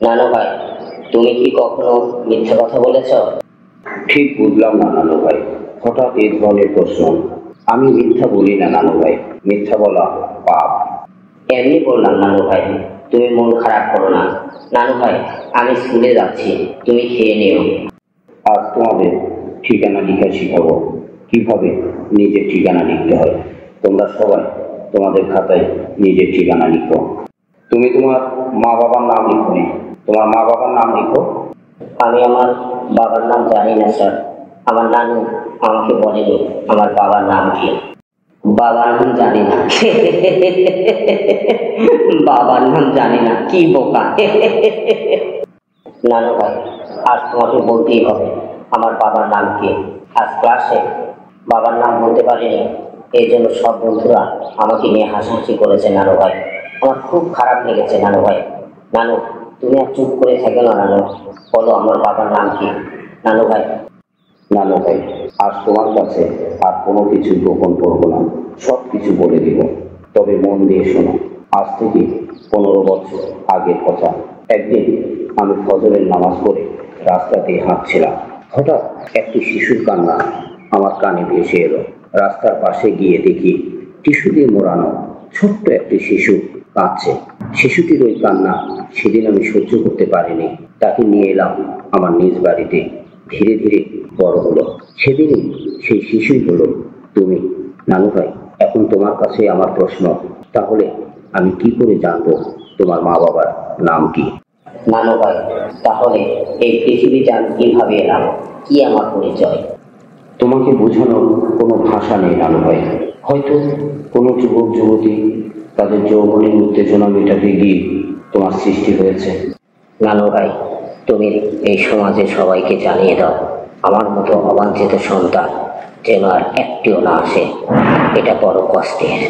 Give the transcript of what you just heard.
নানু ভাই, তুমি কি কখনো মিথ্যে কথা বলেছ? ঠিক বুঝলাম না নানু ভাই, হঠাৎ এই ধরনের প্রশ্ন। আমি মিথ্যা বলি না নানু ভাই, মিথ্যা বলা পাপ। এমনি বললাম নানু ভাই, তুমি মন খারাপ করো না। নানু ভাই, আমি স্কুলে যাচ্ছি, তুমি খেয়ে নিও। আজ তোমাদের ঠিকানা লিখা শিখাবো, কিভাবে নিজের ঠিকানা লিখতে হয়। তোমরা সবাই তোমাদের খাতায় নিজের ঠিকানা লিখো। তুমি তোমার মা বাবার নাম লিখো নি, তোমার মা বাবার নাম লিখো। আমি আমার বাবার নাম জানি না স্যার। আমার নানু আমাকে বলেনি আমার বাবার নাম কি। বাবার নাম জানি না। বাবার নাম জানি না, কি বোকা। নানু ভাই, আজ তোমাকে বলতেই হবে আমার বাবার নাম কি। আজ ক্লাসে বাবার নাম বলতে পারিনি, এই জন্য সব বন্ধুরা আমাকে নিয়ে হাসাহাসি করেছে নানু ভাই। আমার খুব খারাপ লেগেছে নানু ভাই। নানু, তুমি আর চুপ করে থেকো না নানু, বলো আমার বাবার নাম কি। নানু ভাই। নানু ভাই, আজ তোমার কাছে আর কোনো কিছু গোপন করবো না, সব কিছু বলে দিব। তবে মন দিয়ে শোনো, আজ থেকে 15 বছর আগের কথা। একদিন আমি ফজরের নামাজ পড়ে রাস্তা দিয়ে হাঁটছিলাম। হঠাৎ একটি শিশুর কান্না আমার কানে ভেসে এলো। রাস্তার পাশে গিয়ে দেখি টিস্যু দিয়ে মোড়ানো ছোট্ট একটি শিশু কাঁদছে। শিশুটির ওই কান্না সেদিন আমি সহ্য করতে পারিনি। তাকে নিয়ে এলাম আমার নিজ বাড়িতে। ধীরে ধীরে বড় হলো। সেদিনই সেই শিশুই হলো তুমি। নানু ভাই, এখন তোমার কাছে আমার প্রশ্ন, তাহলে আমি কি করে জানবো তোমার মা বাবার নাম কি? নানু ভাই, তাহলে এই পৃথিবীতে আমি কিভাবে এলাম, কি আমার পরিচয়? তোমাকে বোঝানোর কোনো ভাষা নেই নানু ভাই। হয়তো কোনো যুবক যুবতী তাদের যৌবনের উত্তেজনা মেটাতে গিয়ে তোমার সৃষ্টি হয়েছে। নানু ভাই, তুমি এই সমাজে সবাইকে জানিয়ে দাও আমার মতো অবাঞ্ছিত সন্তান যেন আর একটিও না আসে। এটা বড় কষ্টের।